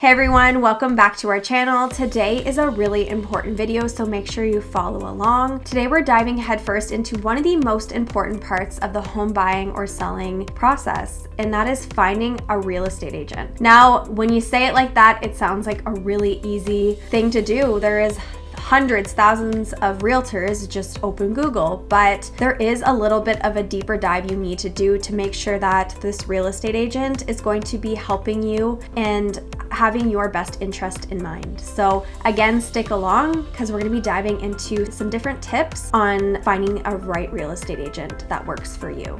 Hey everyone, welcome back to our channel. Today is a really important video, so make sure you follow along. Today we're diving headfirst into one of the most important parts of the home buying or selling process, and that is finding a real estate agent. Now, when you say it like that, it sounds like a really easy thing to do. There is hundreds, thousands of realtors, just open Google, but there is a little bit of a deeper dive you need to do to make sure that this real estate agent is going to be helping you and having your best interest in mind. So again, stick along because we're going to be diving into some different tips on finding a right real estate agent that works for you.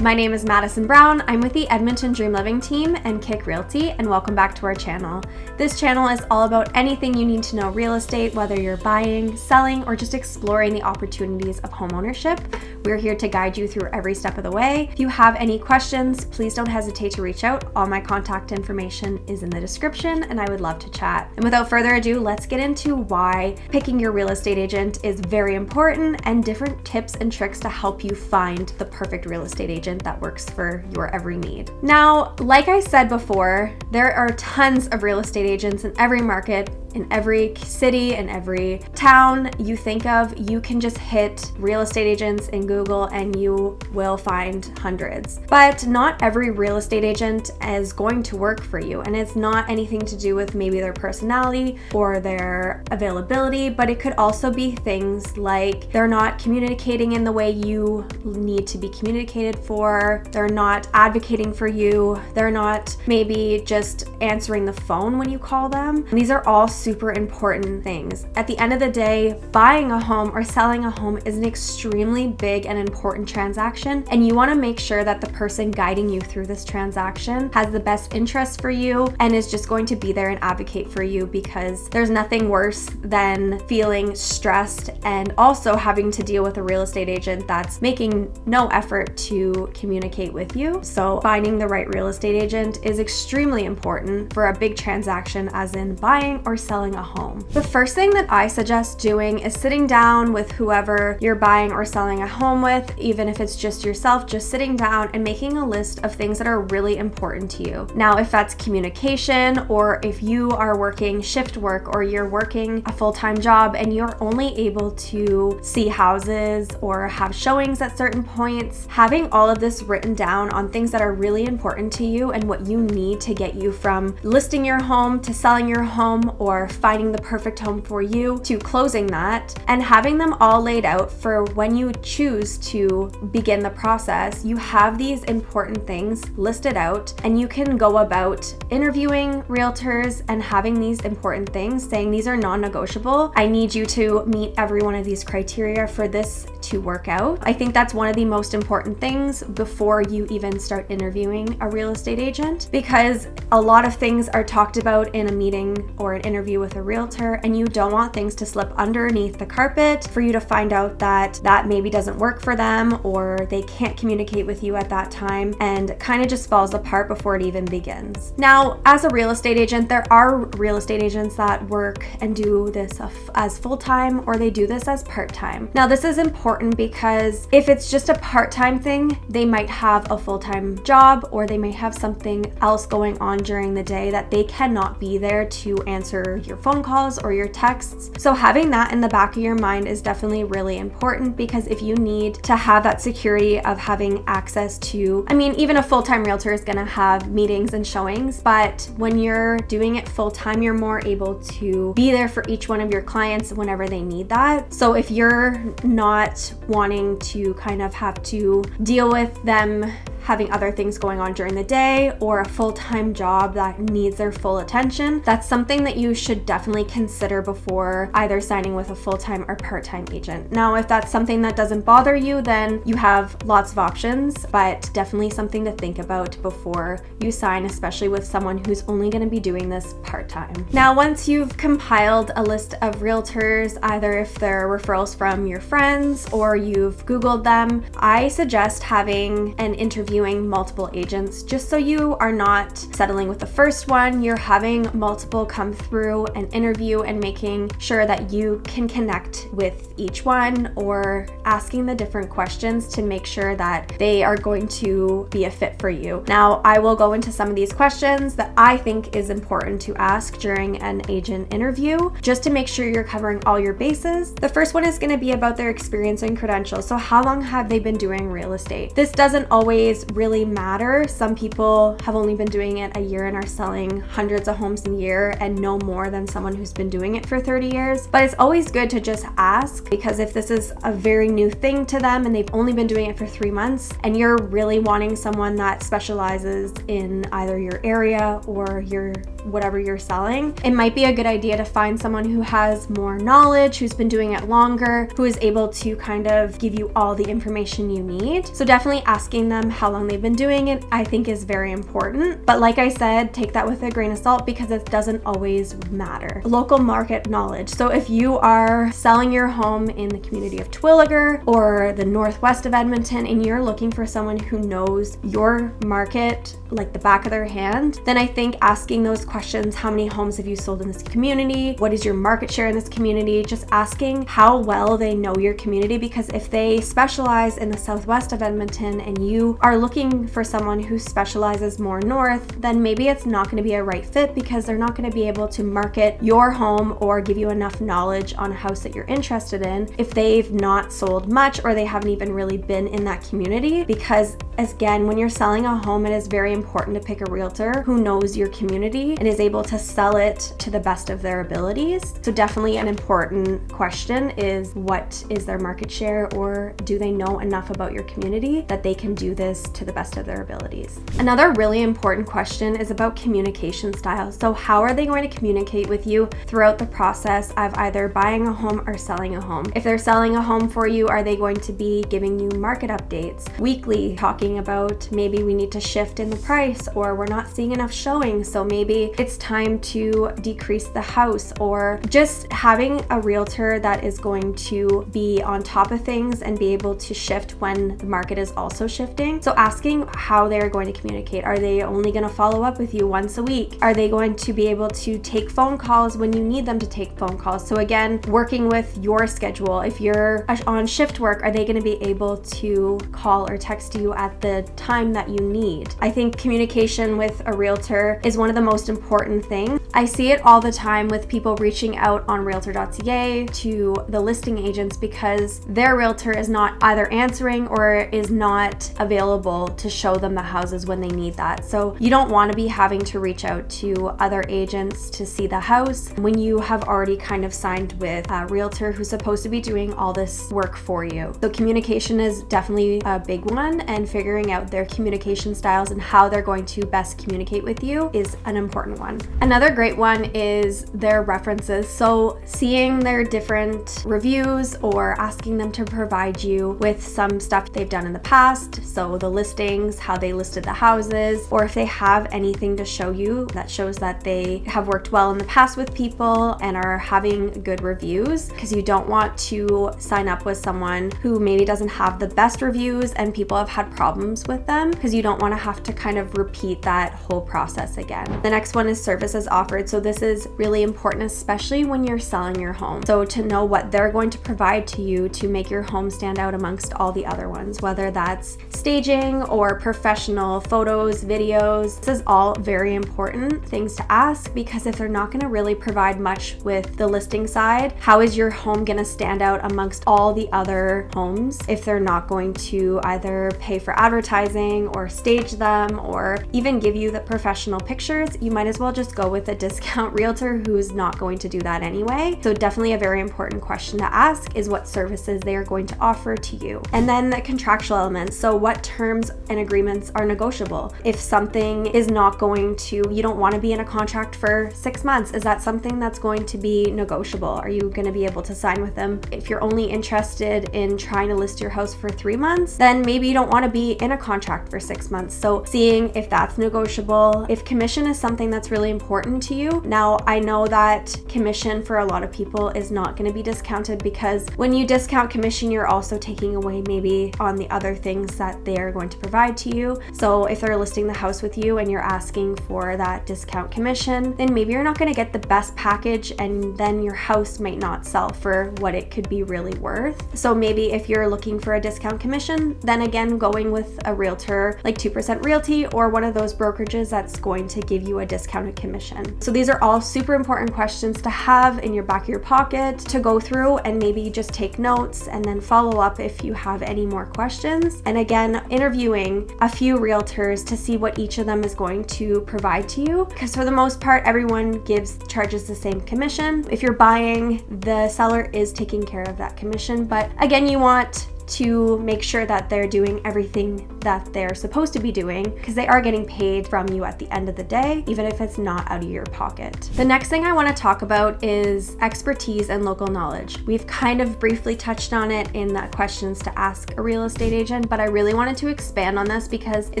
My name is Madison Brown. I'm with the Edmonton Dream Living team and Kick Realty, and welcome back to our channel. This channel is all about anything you need to know real estate, whether you're buying, selling, or just exploring the opportunities of homeownership. We're here to guide you through every step of the way. If you have any questions, please don't hesitate to reach out. All my contact information is in the description, and I would love to chat. And without further ado, let's get into why picking your real estate agent is very important and different tips and tricks to help you find the perfect real estate agent that works for your every need. Now, like I said before, there are tons of real estate agents in every market, in every city, in every town you think of. You can just hit real estate agents in Google and you will find hundreds. But not every real estate agent is going to work for you, and it's not anything to do with maybe their personality or their availability, but it could also be things like they're not communicating in the way you need to be communicated for, they're not advocating for you, they're not maybe just answering the phone when you call them. These are all super important things. At the end of the day, buying a home or selling a home is an extremely big and important transaction, and you want to make sure that the person guiding you through this transaction has the best interest for you and is just going to be there and advocate for you, because there's nothing worse than feeling stressed and also having to deal with a real estate agent that's making no effort to communicate with you. So finding the right real estate agent is extremely important for a big transaction, as in buying or selling a home. The first thing that I suggest doing is sitting down with whoever you're buying or selling a home with, even if it's just yourself, just sitting down and making a list of things that are really important to you. Now, if that's communication, or if you are working shift work or you're working a full-time job and you're only able to see houses or have showings at certain points, having all of this written down on things that are really important to you and what you need to get you from listing your home to selling your home or finding the perfect home for you to closing that, and having them all laid out for when you choose to begin the process. You have these important things listed out, and you can go about interviewing realtors and having these important things, saying these are non-negotiable. I need you to meet every one of these criteria for this to work out. I think that's one of the most important things before you even start interviewing a real estate agent, because a lot of things are talked about in a meeting or an interview with a realtor, and you don't want things to slip underneath the carpet for you to find out that maybe doesn't work for them, or they can't communicate with you at that time, and kind of just falls apart before it even begins. Now, as a real estate agent, there are real estate agents that work and do this as full-time, or they do this as part-time. Now, this is important because if it's just a part-time thing, they might have a full-time job, or they may have something else going on during the day that they cannot be there to answer your phone calls or your texts. So having that in the back of your mind is definitely really important, because if you need to have that security of having access to, even a full-time realtor is going to have meetings and showings, but when you're doing it full-time, you're more able to be there for each one of your clients whenever they need that. So if you're not wanting to kind of have to deal with them having other things going on during the day, or a full-time job that needs their full attention, that's something that you should definitely consider before either signing with a full-time or part-time agent. Now, if that's something that doesn't bother you, then you have lots of options, but definitely something to think about before you sign, especially with someone who's only going to be doing this part-time. Now, once you've compiled a list of realtors, either if they're referrals from your friends or you've Googled them, I suggest having an interview interviewing multiple agents, just so you are not settling with the first one. You're having multiple come through and interview and making sure that you can connect with each one, or asking the different questions to make sure that they are going to be a fit for you. Now, I will go into some of these questions that I think is important to ask during an agent interview, just to make sure you're covering all your bases. The first one is going to be about their experience and credentials. So how long have they been doing real estate? This doesn't always really matter. Some people have only been doing it a year and are selling hundreds of homes a year and no more than someone who's been doing it for 30 years. But it's always good to just ask, because if this is a very new thing to them and they've only been doing it for 3 months and you're really wanting someone that specializes in either your area or your whatever you're selling, it might be a good idea to find someone who has more knowledge, who's been doing it longer, who is able to kind of give you all the information you need. So definitely asking them how long they've been doing it, I think, is very important. But like I said, take that with a grain of salt, because it doesn't always matter. Local market knowledge. So if you are selling your home in the community of Twilliger or the northwest of Edmonton and you're looking for someone who knows your market like the back of their hand, then I think asking those questions, how many homes have you sold in this community? What is your market share in this community? Just asking how well they know your community, because if they specialize in the southwest of Edmonton and you are looking for someone who specializes more north, then maybe it's not going to be a right fit, because they're not going to be able to market your home or give you enough knowledge on a house that you're interested in if they've not sold much or they haven't even really been in that community. Because again, when you're selling a home, it is very important to pick a realtor who knows your community and is able to sell it to the best of their abilities. So definitely an important question is, what is their market share, or do they know enough about your community that they can do this to the best of their abilities? Another really important question is about communication style. So how are they going to communicate with you throughout the process of either buying a home or selling a home? If they're selling a home for you, are they going to be giving you market updates weekly, talking about maybe we need to shift in the price, or we're not seeing enough showings, so maybe it's time to decrease the house, or just having a realtor that is going to be on top of things and be able to shift when the market is also shifting. So asking how they're going to communicate. Are they only going to follow up with you once a week? Are they going to be able to take phone calls when you need them to take phone calls? So again, working with your schedule. If you're on shift work, are they going to be able to call or text you at the time that you need? I think communication with a realtor is one of the most important things. I see it all the time with people reaching out on realtor.ca to the listing agents because their realtor is not either answering or is not available to show them the houses when they need that. So you don't want to be having to reach out to other agents to see the house when you have already kind of signed with a realtor who's supposed to be doing all this work for you. So communication is definitely a big one, and figuring out their communication styles and how they're going to best communicate with you is an important one. Another great one is their references. So seeing their different reviews or asking them to provide you with some stuff they've done in the past. So the listings, how they listed the houses, or if they have anything to show you that shows that they have worked well in the past with people and are having good reviews, because you don't want to sign up with someone who maybe doesn't have the best reviews and people have had problems with them, because you don't want to have to kind of repeat that whole process again. The next one is services offered. So this is really important, especially when you're selling your home. So to know what they're going to provide to you to make your home stand out amongst all the other ones, whether that's staging or professional photos, videos. This is all very important things to ask, because if they're not going to really provide much with the listing side, how is your home going to stand out amongst all the other homes if they're not going to either pay for advertising or stage them or even give you the professional pictures? You might as well just go with a discount realtor who's not going to do that anyway. So definitely a very important question to ask is what services they are going to offer to you. And then the contractual elements. So what terms and agreements are negotiable? If something is not going to, you don't want to be in a contract for 6 months, is that something that's going to be negotiable? Are you going to be able to sign with them? If you're only interested in trying to list your house for 3 months, then maybe you don't want to be in a contract for 6 months. So seeing if that's negotiable. If commission is something that's really important to you. Now, I know that commission for a lot of people is not going to be discounted, because when you discount commission, you're also taking away maybe on the other things that they're going to provide to you. So if they're listing the house with you and you're asking for that discount commission, then maybe you're not going to get the best package, and then your house might not sell for what it could be really worth. So maybe if you're looking for a discount commission, then again, going with a realtor like 2% Realty or one of those brokerages that's going to give you a discounted commission. So these are all super important questions to have in your back of your pocket to go through, and maybe just take notes and then follow up if you have any more questions. And again, interviewing a few realtors to see what each of them is going to provide to you, because for the most part, everyone charges the same commission. If you're buying, the seller is taking care of that commission, but again, you want to make sure that they're doing everything that they're supposed to be doing, because they are getting paid from you at the end of the day, even if it's not out of your pocket. The next thing I want to talk about is expertise and local knowledge. We've kind of briefly touched on it in the questions to ask a real estate agent, but I really wanted to expand on this because it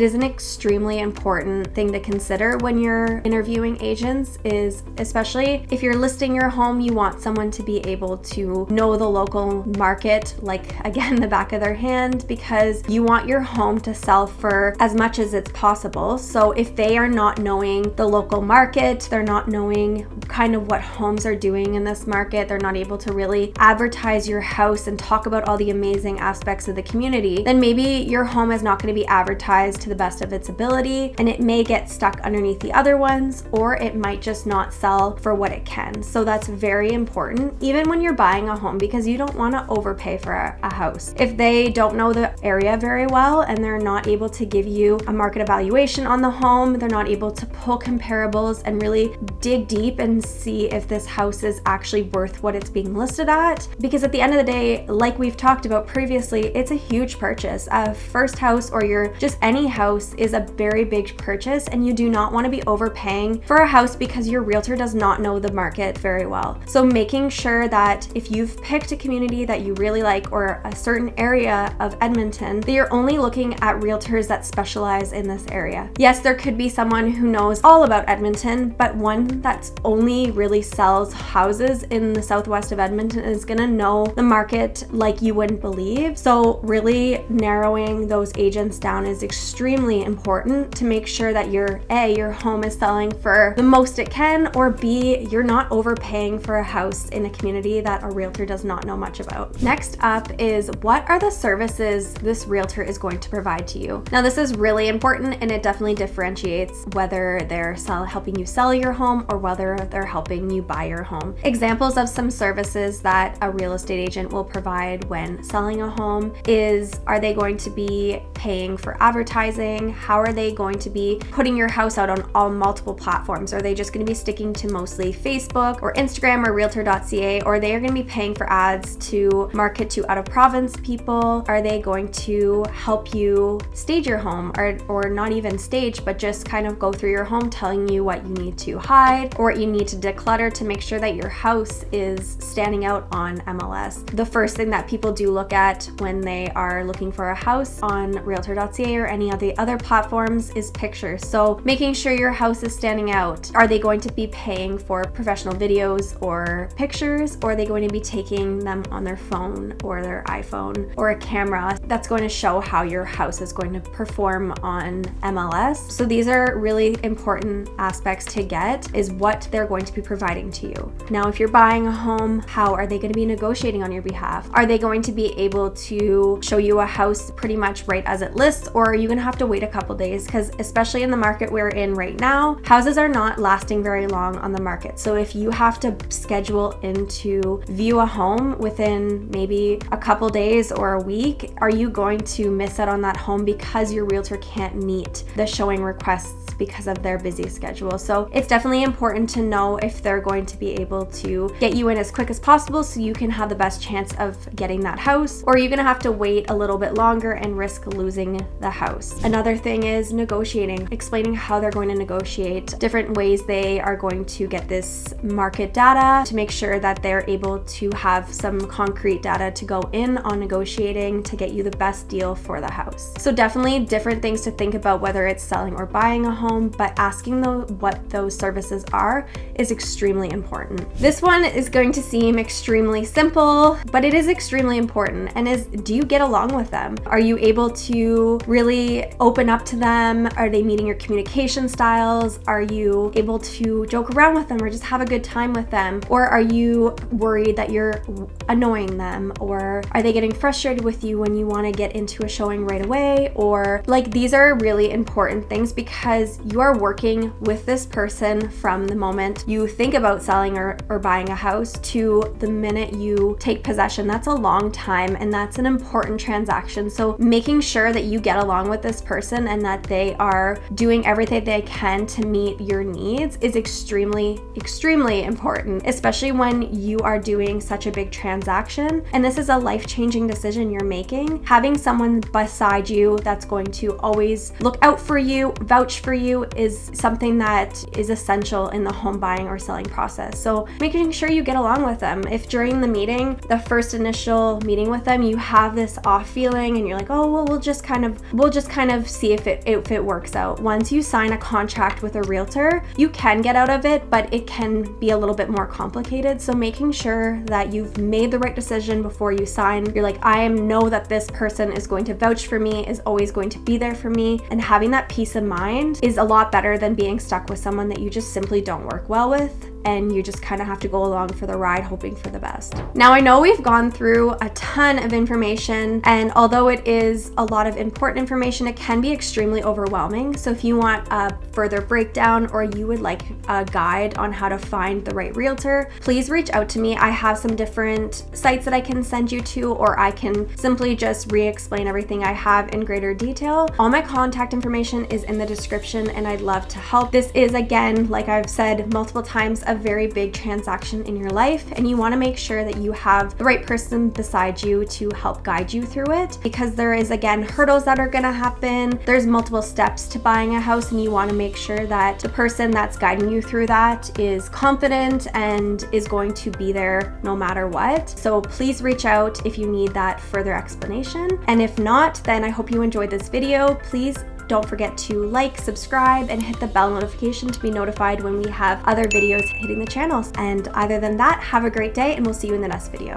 is an extremely important thing to consider when you're interviewing agents, is especially if you're listing your home, you want someone to be able to know the local market, like again, the back of their hand, because you want your home to sell for as much as it's possible. So if they are not knowing the local market, they're not knowing kind of what homes are doing in this market, they're not able to really advertise your house and talk about all the amazing aspects of the community, then maybe your home is not going to be advertised to the best of its ability, and it may get stuck underneath the other ones, or it might just not sell for what it can. So that's very important, even when you're buying a home, because you don't want to overpay for a house. If they don't know the area very well and they're not able to give you a market evaluation on the home, they're not able to pull comparables and really dig deep and see if this house is actually worth what it's being listed at. Because at the end of the day, like we've talked about previously, it's a huge purchase. A first house, or just any house, is a very big purchase, and you do not want to be overpaying for a house because your realtor does not know the market very well. So making sure that if you've picked a community that you really like, or a certain area of Edmonton, that you're only looking at realtors that specialize in this area. Yes, there could be someone who knows all about Edmonton, but one that's only really sells houses in the southwest of Edmonton is gonna know the market like you wouldn't believe. So really narrowing those agents down is extremely important to make sure that your home is selling for the most it can, or B, you're not overpaying for a house in a community that a realtor does not know much about. Next up is, what are the services this realtor is going to provide to you? Now, this is really important, and it definitely differentiates whether they're helping you sell your home or whether they're helping you buy your home. Examples of some services that a real estate agent will provide when selling a home is, are they going to be paying for advertising? How are they going to be putting your house out on all multiple platforms? Are they just going to be sticking to mostly Facebook or Instagram or realtor.ca, or they are going to be paying for ads to market to out of province people? Are they going to help you stage your home, or not even stage, but just kind of go through your home telling you what you need to hide or what you need to declutter to make sure that your house is standing out on MLS? The first thing that people do look at when they are looking for a house on realtor.ca or any of the other platforms is pictures. So making sure your house is standing out. Are they going to be paying for professional videos or pictures, or are they going to be taking them on their phone or their iPhone or a camera that's going to show how your house is going to perform on MLS? So these are really important aspects to get, is what they're going to be providing to you. Now, if you're buying a home, how are they going to be negotiating on your behalf? Are they going to be able to show you a house pretty much right as it lists, or are you going to have to wait a couple days? Because especially in the market we're in right now, houses are not lasting very long on the market. So if you have to schedule in to view a home within maybe a couple days or a week, are you going to miss out on that home because your realtor can't meet the showing requests because of their busy schedule? So it's definitely important to know if they're going to be able to get you in as quick as possible so you can have the best chance of getting that house, or you're gonna have to wait a little bit longer and risk losing the house. Another thing is negotiating, explaining how they're going to negotiate, different ways they are going to get this market data to make sure that they're able to have some concrete data to go in on negotiating to get you the best deal for the house. So definitely different things to think about, whether it's selling or buying a home, but asking what those services are is extremely important. This one is going to seem extremely simple, but it is extremely important, and is, do you get along with them? Are you able to really open up to them? Are they meeting your communication styles? Are you able to joke around with them or just have a good time with them? Or are you worried that you're annoying them? Or are they getting frustrated with you when you want to get into a showing right away? Or like, these are really important things, because you are working with this person from the moment you think about selling or buying a house to the minute you take possession. That's a long time, and that's an important transaction. So making sure that you get along with this person and that they are doing everything they can to meet your needs is extremely, extremely important, especially when you are doing such a big transaction. And this is a life-changing decision you're making. Having someone beside you that's going to always look out for you, vouch for you, is something that is essential in the home buying or selling process. So making sure you get along with them. If during the meeting, the first initial meeting with them, you have this off feeling and you're like, oh, well, we'll just kind of see if it works out. Once you sign a contract with a realtor, you can get out of it, but it can be a little bit more complicated. So making sure that you've made the right decision before you sign. You're like, I know that this person is going to vouch for me, is always going to be there for me, and having that peace of mind is a lot better than being stuck with someone that you just simply don't work well with, and you just kind of have to go along for the ride hoping for the best. Now, I know we've gone through a ton of information, and although it is a lot of important information, it can be extremely overwhelming. So if you want a further breakdown, or you would like a guide on how to find the right realtor, please reach out to me. I have some different sites that I can send you to, or I can simply just re-explain everything I have in greater detail. All my contact information is in the description, and I'd love to help. This is, again, like I've said multiple times, a very big transaction in your life, and you want to make sure that you have the right person beside you to help guide you through it, because there is, again, hurdles that are going to happen. There's multiple steps to buying a house, and you want to make sure that the person that's guiding you through that is confident and is going to be there no matter what. So please reach out if you need that further explanation. And if not, then I hope you enjoyed this video. Please don't forget to like, subscribe, and hit the bell notification to be notified when we have other videos hitting the channel. And other than that, have a great day, and we'll see you in the next video.